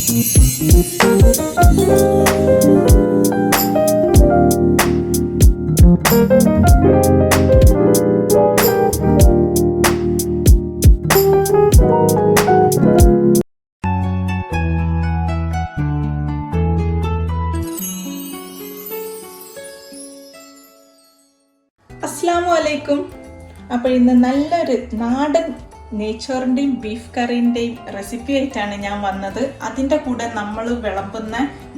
അസ്സലാമലൈക്കും. അപ്പോൾ ഇന്ന് നല്ലൊരു നാടൻ നെയ്ച്ചോറിൻ്റെയും ബീഫ് കറീൻ്റെയും റെസിപ്പി ആയിട്ടാണ് ഞാൻ വന്നത്. അതിൻ്റെ കൂടെ നമ്മൾ വിളമ്പുന്ന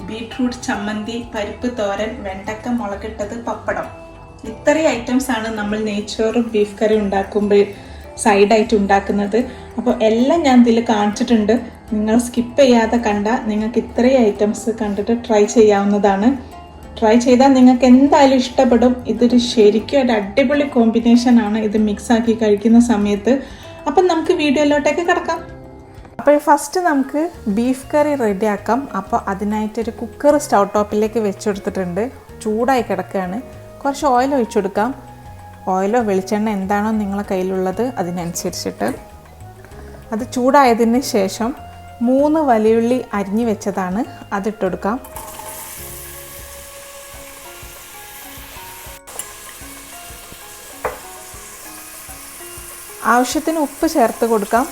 ബീട്രൂട്ട് ചമ്മന്തി, പരിപ്പ് തോരൻ, വെണ്ടക്ക മുളകിട്ടത്, പപ്പടം, ഇത്രയും ഐറ്റംസാണ് നമ്മൾ നെയ്ച്ചോറും ബീഫ് കറി ഉണ്ടാക്കുമ്പോൾ സൈഡായിട്ട് ഉണ്ടാക്കുന്നത്. അപ്പോൾ എല്ലാം ഞാൻ ഇതിൽ കാണിച്ചിട്ടുണ്ട്. നിങ്ങൾ സ്കിപ്പ് ചെയ്യാതെ കണ്ടാൽ നിങ്ങൾക്ക് ഇത്രയും ഐറ്റംസ് കണ്ടിട്ട് ട്രൈ ചെയ്യാവുന്നതാണ്. ട്രൈ ചെയ്താൽ നിങ്ങൾക്ക് എന്തായാലും ഇഷ്ടപ്പെടും. ഇതൊരു ശരിക്കും ഒരു അടിപൊളി കോമ്പിനേഷനാണ് ഇത് മിക്സാക്കി കഴിക്കുന്ന സമയത്ത്. അപ്പം നമുക്ക് വീഡിയോയിലോട്ടേക്ക് കിടക്കാം. അപ്പോൾ ഫസ്റ്റ് നമുക്ക് ബീഫ് കറി റെഡിയാക്കാം. അപ്പോൾ അതിനായിട്ടൊരു കുക്കർ സ്റ്റൗ ടോപ്പിലേക്ക് വെച്ചെടുത്തിട്ടുണ്ട്. ചൂടായി കിടക്കുകയാണ്. കുറച്ച് ഓയിൽ ഒഴിച്ചു കൊടുക്കാം. ഓയിലോ വെളിച്ചെണ്ണ എന്താണോ നിങ്ങളെ കയ്യിലുള്ളത് അതിനനുസരിച്ചിട്ട്. അത് ചൂടായതിന് ശേഷം 3 വലിയുള്ളി അരിഞ്ഞു വെച്ചതാണ്, അതിട്ട് കൊടുക്കാം. ആവശ്യത്തിന് ഉപ്പ് ചേർത്ത് കൊടുക്കാം.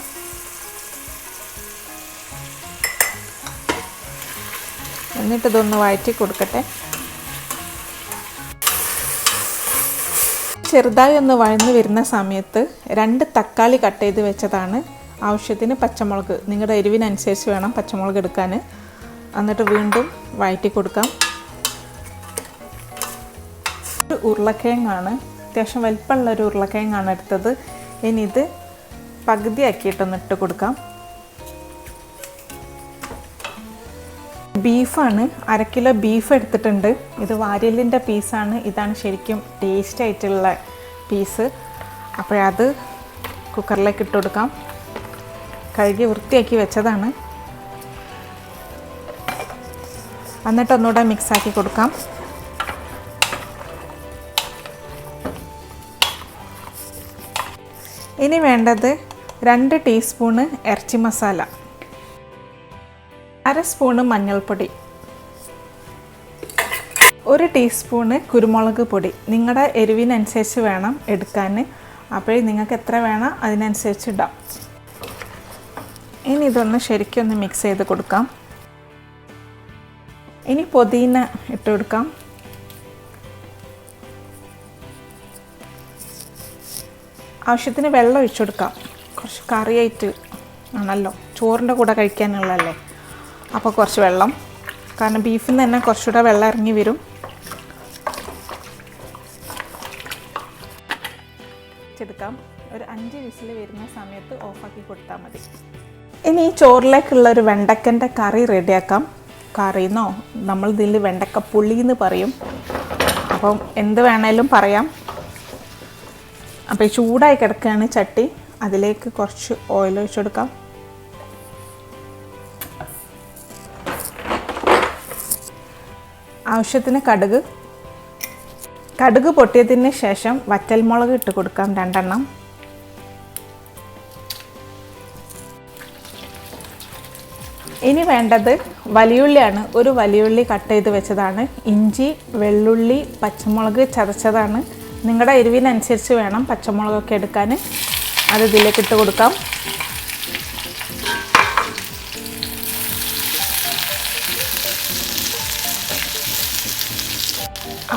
എന്നിട്ട് ഇതൊന്ന് വഴറ്റി കൊടുക്കട്ടെ. ചെറുതായി ഒന്ന് വഴന്ന് വരുന്ന സമയത്ത് 2 തക്കാളി കട്ട് ചെയ്ത് വെച്ചതാണ്. ആവശ്യത്തിന് പച്ചമുളക്, നിങ്ങളുടെ എരിവിനനുസരിച്ച് വേണം പച്ചമുളക് എടുക്കാൻ. എന്നിട്ട് വീണ്ടും വഴറ്റി കൊടുക്കാം. ഒരു ഉരുളക്കിഴങ്ങാണ്, അത്യാവശ്യം വലിപ്പമുള്ളൊരു ഉരുളക്കിഴങ്ങാണ് എടുത്തത്. ഇനി ഇത് പകുതിയാക്കിയിട്ടൊന്ന് ഇട്ട് കൊടുക്കാം. ബീഫാണ്, 1/2 കിലോ ബീഫ് എടുത്തിട്ടുണ്ട്. ഇത് വാരിയലിൻ്റെ പീസാണ്. ഇതാണ് ശരിക്കും ടേസ്റ്റ് ആയിട്ടുള്ള പീസ്. അപ്പോഴത് കുക്കറിലേക്ക് ഇട്ട് കൊടുക്കാം. കഴുകി വൃത്തിയാക്കി വെച്ചതാണ്. എന്നിട്ട് ഒന്നുകൂടെ മിക്സാക്കി കൊടുക്കാം. ഇനി വേണ്ടത് 2 ടീസ്പൂണ് ഇറച്ചി മസാല, 1/2 സ്പൂണ് മഞ്ഞൾപ്പൊടി, 1 ടീസ്പൂണ് കുരുമുളക് പൊടി. നിങ്ങളുടെ എരിവിനനുസരിച്ച് വേണം എടുക്കാൻ. അപ്പോൾ നിങ്ങൾക്ക് എത്ര വേണം അതിനനുസരിച്ച് ഇടാം. ഇനി ഇതൊന്ന് ശരിക്കും ഒന്ന് മിക്സ് ചെയ്ത് കൊടുക്കാം. ഇനി പുതിന ഇട്ട് കൊടുക്കാം. ആവശ്യത്തിന് വെള്ളം ഒഴിച്ചു കൊടുക്കാം. കുറച്ച് കറിയായിട്ട് ആണല്ലോ, ചോറിൻ്റെ കൂടെ കഴിക്കാനുള്ളതല്ലേ. അപ്പോൾ കുറച്ച് വെള്ളം, കാരണം ബീഫിൽ നിന്ന് തന്നെ കുറച്ചുകൂടെ വെള്ളം ഇറങ്ങി വരും. എടുക്കാം. ഒരു 5 വിസിൽ വരുന്ന സമയത്ത് ഓഫാക്കി കൊടുത്താൽ മതി. ഇനി ഈ ചോറിലേക്കുള്ള ഒരു വെണ്ടക്കൻ്റെ കറി റെഡിയാക്കാം. കറിയെന്നോ നമ്മൾ ഇതിൽ വെണ്ടക്ക പുളിയെന്ന് പറയും. അപ്പം എന്ത് വേണേലും പറയാം. അപ്പോൾ ഈ ചൂടായി കിടക്കുകയാണ് ചട്ടി. അതിലേക്ക് കുറച്ച് ഓയിൽ ഒഴിച്ചു കൊടുക്കാം. ആവശ്യത്തിന് കടുക് പൊട്ടിയതിന് ശേഷം വറ്റൽമുളക് ഇട്ട് കൊടുക്കാം, 2 എണ്ണം. ഇനി വേണ്ടത് വലിയുള്ളിയാണ്. 1 വലിയുള്ളി കട്ട് ചെയ്ത് വെച്ചതാണ്. ഇഞ്ചി, വെള്ളുള്ളി, പച്ചമുളക് ചതച്ചതാണ്. നിങ്ങളുടെ എരിവിനനുസരിച്ച് വേണം പച്ചമുളകൊക്കെ എടുക്കാൻ. അത് ഇതിലേക്ക് ഇട്ട് കൊടുക്കാം.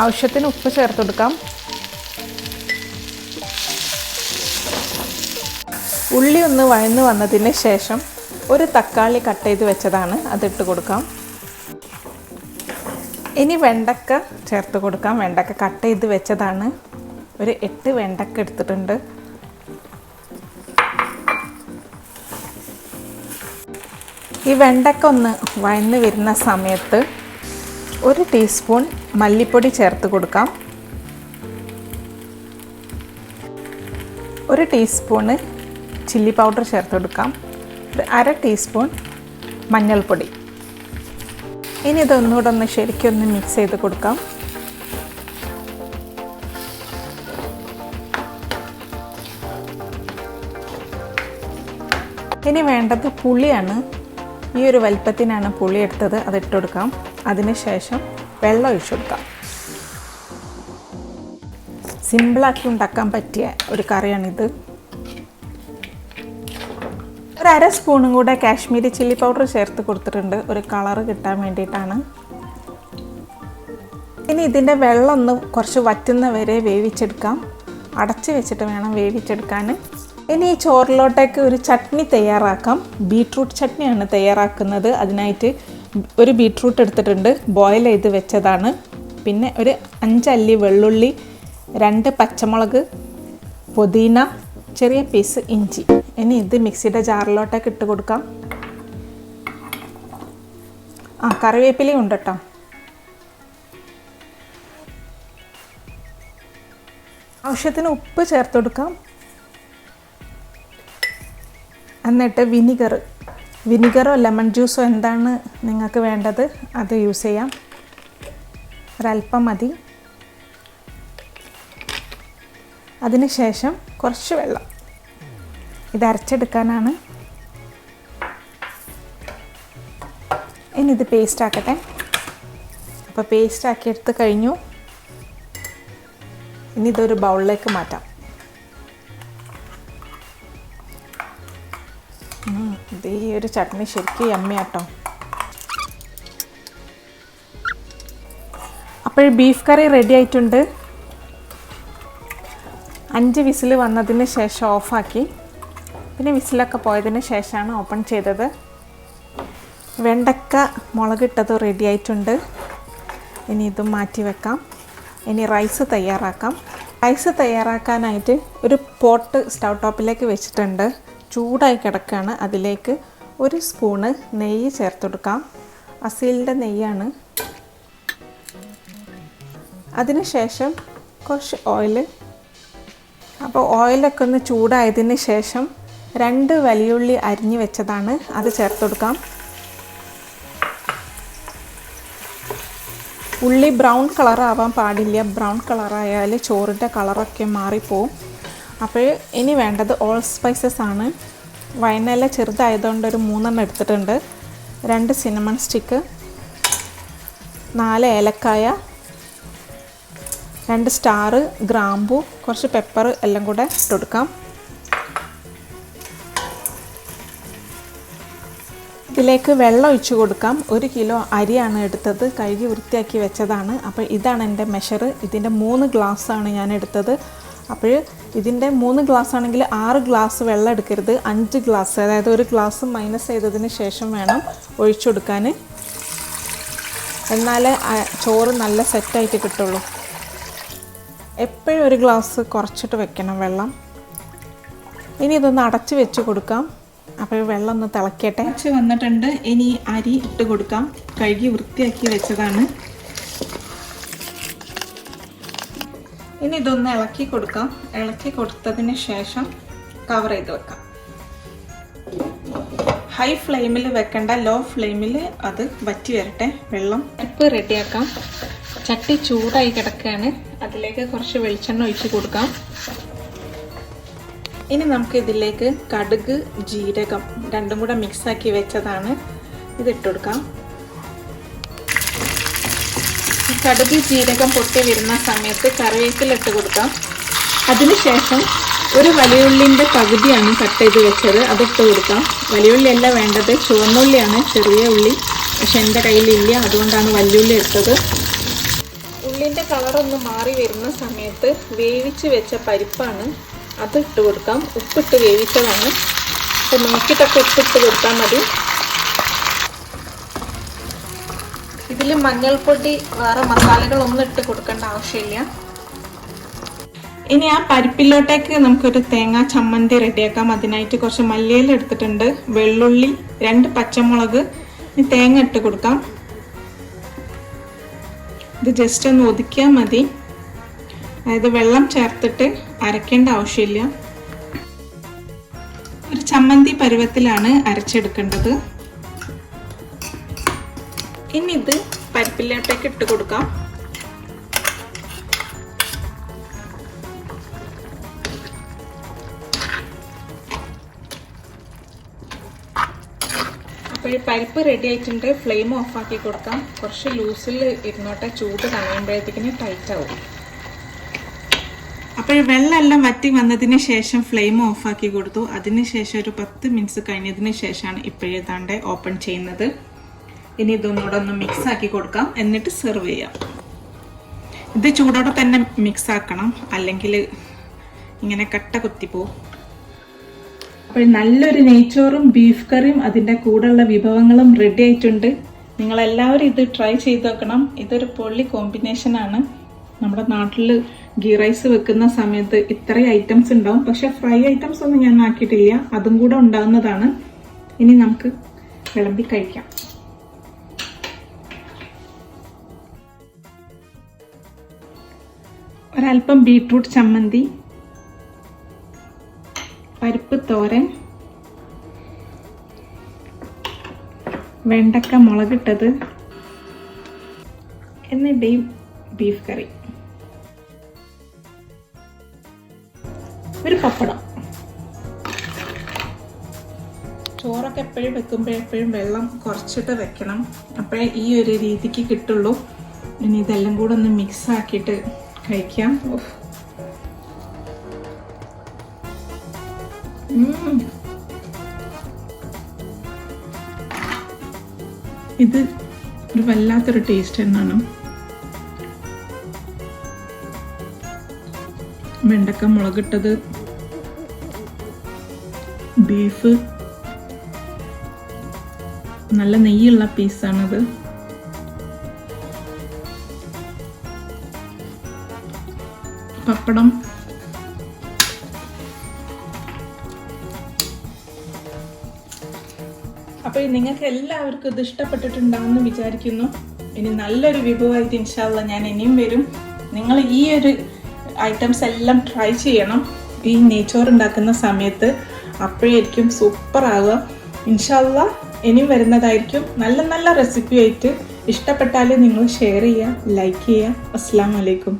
ആവശ്യത്തിന് ഉപ്പ് ചേർത്ത് കൊടുക്കാം. ഉള്ളി ഒന്ന് വഴന്ന് വന്നതിന് ശേഷം 1 തക്കാളി കട്ട് ചെയ്ത് വെച്ചതാണ്, അതിട്ട് കൊടുക്കാം. ഇനി വെണ്ടക്ക ചേർത്ത് കൊടുക്കാം. വെണ്ടക്ക കട്ട് ചെയ്ത് വെച്ചതാണ്. ഒരു 8 വെണ്ടക്ക എടുത്തിട്ടുണ്ട്. ഈ വെണ്ടക്ക ഒന്ന് വഴന്ന് വരുന്ന സമയത്ത് 1 ടീസ്പൂൺ മല്ലിപ്പൊടി ചേർത്ത് കൊടുക്കാം. 1 ടീസ്പൂണ് ചില്ലി പൗഡർ ചേർത്ത് കൊടുക്കാം. 1/2 ടീസ്പൂൺ മഞ്ഞൾപ്പൊടി. ഇനി ഇതൊന്നുകൂടെ ഒന്ന് ശരിക്കൊന്ന് മിക്സ് ചെയ്ത് കൊടുക്കാം. ഇനി വേണ്ടത് പുളിയാണ്. ഈ ഒരു വലിപ്പത്തിനാണ് പുളി എടുത്തത്, അതിട്ട് കൊടുക്കാം. അതിനുശേഷം വെള്ളം ഒഴിച്ചു കൊടുക്കാം. സിമ്പിളാക്കി ഉണ്ടാക്കാൻ പറ്റിയ ഒരു കറിയാണിത്. ഒരു അര സ്പൂണും കൂടെ കാശ്മീരി ചില്ലി പൗഡർ ചേർത്ത് കൊടുത്തിട്ടുണ്ട്, ഒരു കളറ് കിട്ടാൻ വേണ്ടിയിട്ടാണ്. ഇനി ഇതിൻ്റെ വെള്ളം ഒന്ന് കുറച്ച് വറ്റുന്ന വരെ വേവിച്ചെടുക്കാം. അടച്ച് വെച്ചിട്ട് വേണം വേവിച്ചെടുക്കാൻ. ഇനി ഈ ചോറിലോട്ടേക്ക് ഒരു ചട്നി തയ്യാറാക്കാം. ബീട്രൂട്ട് ചട്നിയാണ് തയ്യാറാക്കുന്നത്. അതിനായിട്ട് ഒരു ബീട്രൂട്ട് എടുത്തിട്ടുണ്ട്, ബോയിൽ ചെയ്ത് വെച്ചതാണ്. പിന്നെ ഒരു 5 അല്ലി വെള്ളുള്ളി, 2 പച്ചമുളക്, പുതിന, ചെറിയ പീസ് ഇഞ്ചി. ഇനി ഇത് മിക്സിയുടെ ജാറിലോട്ടേക്ക് ഇട്ട് കൊടുക്കാം. കറിവേപ്പിലയും ഉണ്ട് കേട്ടോ. ആവശ്യത്തിന് ഉപ്പ് ചേർത്ത് കൊടുക്കാം. എന്നിട്ട് വിനിഗറോ ലെമൺ ജ്യൂസോ എന്താണ് നിങ്ങൾക്ക് വേണ്ടത് അത് യൂസ് ചെയ്യാം. ഒരല്പം മതി. അതിനുശേഷം കുറച്ച് വെള്ളം. ഇത് അരച്ചെടുക്കാനാണ്. ഇനി ഇത് പേസ്റ്റ് ആക്കട്ടെ. അപ്പോൾ പേസ്റ്റ് ആക്കി എടുത്ത് കഴിഞ്ഞു. ഇനി ഇതൊരു ബൗളിലേക്ക് മാറ്റാം. ഇത് ഈ ഒരു ചട്നി ശരിക്കും യമ്മി ആട്ടോ. അപ്പോൾ ബീഫ് കറി റെഡി ആയിട്ടുണ്ട്. 5 വിസിൽ വന്നതിന് ശേഷം ഓഫാക്കി. പിന്നെ വിസിലൊക്കെ പോയതിന് ശേഷമാണ് ഓപ്പൺ ചെയ്തത്. വെണ്ടക്ക മുളകിട്ടത് റെഡി ആയിട്ടുണ്ട്. ഇനി ഇതും മാറ്റി വെക്കാം. ഇനി റൈസ് തയ്യാറാക്കാം. റൈസ് തയ്യാറാക്കാനായിട്ട് ഒരു പോട്ട് സ്റ്റൗ ടോപ്പിലേക്ക് വെച്ചിട്ടുണ്ട്. ചൂടായി കിടക്കുകയാണ്. അതിലേക്ക് 1 സ്പൂണ് നെയ്യ് ചേർത്ത് കൊടുക്കാം. അസീലിൻ്റെ നെയ്യാണ്. അതിനുശേഷം കുറച്ച് ഓയിൽ. അപ്പോൾ ഓയിലൊക്കെ ഒന്ന് ചൂടായതിന് ശേഷം 2 വലിയുള്ളി അരിഞ്ഞ് വെച്ചതാണ്, അത് ചേർത്ത് കൊടുക്കാം. ഉള്ളി ബ്രൗൺ കളറാവാൻ പാടില്ല. ബ്രൗൺ കളറായാൽ ചോറിൻ്റെ കളറൊക്കെ മാറിപ്പോവും. അപ്പോൾ ഇനി വേണ്ടത് ഓൾ സ്പൈസസ് ആണ്. വയനയില ചെറുതായതുകൊണ്ട് ഒരു 3 എണ്ണം എടുത്തിട്ടുണ്ട്. 2 സിനമൺ സ്റ്റിക്ക്, 4 ഏലക്കായ, 2 സ്റ്റാർ, ഗ്രാമ്പു, കുറച്ച് പെപ്പർ എല്ലാം കൂടെ ഇട്ട് കൊടുക്കാം. ഇതിലേക്ക് വെള്ളം ഒഴിച്ച് കൊടുക്കാം. 1 കിലോ അരിയാണ് എടുത്തത്, കഴുകി വൃത്തിയാക്കി വെച്ചതാണ്. അപ്പോൾ ഇതാണ് എൻ്റെ മെഷർ. ഇതിൻ്റെ 3 ഗ്ലാസ്സാണ് ഞാൻ എടുത്തത്. അപ്പോൾ ഇതിൻ്റെ 3 ഗ്ലാസ് ആണെങ്കിൽ 6 ഗ്ലാസ് വെള്ളം എടുക്കരുത്, 5 ഗ്ലാസ്, അതായത് 1 ഗ്ലാസ് മൈനസ് ചെയ്തതിന് ശേഷം വേണം ഒഴിച്ചു കൊടുക്കാൻ. എന്നാലേ ചോറ് നല്ല സെറ്റായിട്ട് കിട്ടുള്ളൂ. എപ്പോഴും 1 ഗ്ലാസ് കുറച്ചിട്ട് വെക്കണം വെള്ളം. ഇനി ഇതൊന്ന് അടച്ച് വെച്ച് കൊടുക്കാം. അപ്പോൾ വെള്ളം ഒന്ന് തിളക്കട്ടെ. അടച്ച് വന്നിട്ടുണ്ട്. ഇനി അരി ഇട്ട് കൊടുക്കാം. കഴുകി വൃത്തിയാക്കി വെച്ചതാണ്. ഇനി ഇതൊന്ന് ഇളക്കി കൊടുക്കാം. ഇളക്കി കൊടുത്തതിന് ശേഷം കവർ ചെയ്ത് വെക്കാം. ഹൈ ഫ്ലെയിമിൽ വെക്കേണ്ട, ലോ ഫ്ലെയിമിൽ അത് വറ്റി വരട്ടെ വെള്ളം. അടുപ്പ് റെഡിയാക്കാം. ചട്ടി ചൂടായി കിടക്കുകയാണ്. അതിലേക്ക് കുറച്ച് വെളിച്ചെണ്ണ ഒഴിച്ച് കൊടുക്കാം. ഇനി നമുക്ക് ഇതിലേക്ക് കടുക്, ജീരകം രണ്ടും കൂടെ മിക്സാക്കി വെച്ചതാണ്, ഇതിട്ട് കൊടുക്കാം. കടുക് ജീരകം പൊട്ടി വരുന്ന സമയത്ത് കറിവേപ്പില ഇട്ട് കൊടുക്കാം. അതിനുശേഷം ഒരു വലിയുള്ളിൻ്റെ പകുതിയാണ് കട്ട് ചെയ്ത് വെച്ചത്, അതിട്ട് കൊടുക്കാം. വലിയുള്ളി അല്ല വേണ്ടത്, ചുവന്നുള്ളിയാണ്, ചെറിയ ഉള്ളി. പക്ഷെ എൻ്റെ കയ്യിലില്ല, അതുകൊണ്ടാണ് വലിയുള്ളി എടുത്തത്. ഉള്ളിൻ്റെ കളറൊന്ന് മാറി വരുന്ന സമയത്ത് വേവിച്ച് വെച്ച പരിപ്പാണ്, അത് ഇട്ട് കൊടുക്കാം. ഉപ്പിട്ട് വേവിച്ചതാണ്. അപ്പോൾ നോക്കിയിട്ടൊക്കെ ഉപ്പിട്ട് കൊടുത്താൽ മതി. ഇതിൽ മഞ്ഞൾപ്പൊടി, വേറെ മസാലകളൊന്നും ഇട്ട് കൊടുക്കേണ്ട ആവശ്യമില്ല. ഇനി ആ പരിപ്പിലോട്ടേക്ക് നമുക്കൊരു തേങ്ങാ ചമ്മന്തി റെഡിയാക്കാം. അതിനായിട്ട് കുറച്ച് മല്ലിയില എടുത്തിട്ടുണ്ട്, വെള്ളുള്ളി, 2 പച്ചമുളക്, ഇനി തേങ്ങ ഇട്ട് കൊടുക്കാം. ഇത് ജസ്റ്റ് ഒന്ന് ഒതുക്കിയാൽ മതി, അതായത് വെള്ളം ചേർത്തിട്ട് അരക്കേണ്ട ആവശ്യമില്ല. ഒരു ചമ്മന്തി പരുവത്തിലാണ് അരച്ചെടുക്കേണ്ടത്. ഇനി ഇത് പരിപ്പിലോട്ടേക്ക് ഇട്ട് കൊടുക്കാം. അപ്പോൾ അപ്പോൾ ഈ പരിപ്പ് റെഡി ആയിട്ടുണ്ട്. ഫ്ലെയിം ഓഫാക്കി കൊടുക്കാം. കുറച്ച് ലൂസിൽ ഇരുന്നോട്ടെ, ചൂട് കളയുമ്പോഴത്തേക്കിന് ടൈറ്റ് ആവും. അപ്പോൾ ഈ വെള്ളമെല്ലാം വറ്റി വന്നതിന് ശേഷം ഫ്ലെയിം ഓഫാക്കി കൊടുത്തു. അതിന് ശേഷം ഒരു 10 മിനിറ്റ്സ് കഴിഞ്ഞതിന് ശേഷമാണ് ഇപ്പോഴേതാണ്ട് ഓപ്പൺ ചെയ്യുന്നത്. ഇനി ഇതൊന്നുകൂടെ ഒന്ന് മിക്സ് ആക്കി കൊടുക്കാം, എന്നിട്ട് സെർവ് ചെയ്യാം. ഇത് ചൂടോടെ തന്നെ മിക്സ് ആക്കണം, അല്ലെങ്കിൽ ഇങ്ങനെ കട്ട കുത്തിപ്പോവും. അപ്പോൾ നല്ലൊരു നെയ്ച്ചോറും ബീഫ് കറിയും അതിൻ്റെ കൂടെയുള്ള വിഭവങ്ങളും റെഡി ആയിട്ടുണ്ട്. നിങ്ങളെല്ലാവരും ഇത് ട്രൈ ചെയ്ത് നോക്കണം. ഇതൊരു പൊള്ളി കോമ്പിനേഷനാണ്. നമ്മുടെ നാട്ടിൽ ഗീ റൈസ് വെക്കുന്ന സമയത്ത് ഇത്രയും ഐറ്റംസ് ഉണ്ടാവും, പക്ഷെ ഫ്രൈ ഐറ്റംസ് ഒന്നും ഞാൻ ആക്കിയിട്ടില്ല. അതും കൂടെ ഉണ്ടാവുന്നതാണ്. ഇനി നമുക്ക് വിളമ്പി കഴിക്കാം. ഒരൽപ്പം ബീട്രൂട്ട് ചമ്മന്തി, പരിപ്പ് തോരൻ, വെണ്ടക്ക മുളകിട്ടത്, എന്നിട്ടേയും ബീഫ് കറി, ഒരു പപ്പടം. ചോറൊക്കെ എപ്പോഴും വെക്കുമ്പോഴെപ്പോഴും വെള്ളം കുറച്ചിട്ട് വെക്കണം, അപ്പോഴേ ഈ ഒരു രീതിക്ക് കിട്ടുള്ളൂ. ഇനി ഇതെല്ലാം കൂടെ ഒന്ന് മിക്സ് ആക്കിയിട്ട് കഴിക്കാം. ഇത് ഒരു വല്ലാത്തൊരു ടേസ്റ്റ് തന്നെയാണ്. വെണ്ടക്ക മുളകിട്ടത്, ബീഫ്, നല്ല നെയ്യുള്ള പീസാണത്. പപ്പടം, അപ്പോൾ നിങ്ങൾക്ക് എല്ലാവർക്കും ഇത് ഇഷ്ടപ്പെട്ടിട്ടുണ്ടാവുമെന്ന് വിചാരിക്കുന്നു. ഇനി നല്ലൊരു വിഭവമായിട്ട് ഇൻഷാ അല്ലാഹ് ഞാൻ ഇനിയും വരും. നിങ്ങൾ ഈ ഒരു ഐറ്റംസ് എല്ലാം ട്രൈ ചെയ്യണം ഈ നെയ്ച്ചോറ് ഉണ്ടാക്കുന്ന സമയത്ത്. അപ്പോഴായിരിക്കും സൂപ്പർ ആവുക. ഇൻഷാ അല്ലാഹ് ഇനിയും വരുന്നതായിരിക്കും നല്ല നല്ല റെസിപ്പി ആയിട്ട്. ഇഷ്ടപ്പെട്ടാൽ നിങ്ങൾ ഷെയർ ചെയ്യുക, ലൈക്ക് ചെയ്യുക. അസ്സലാമു അലൈക്കും.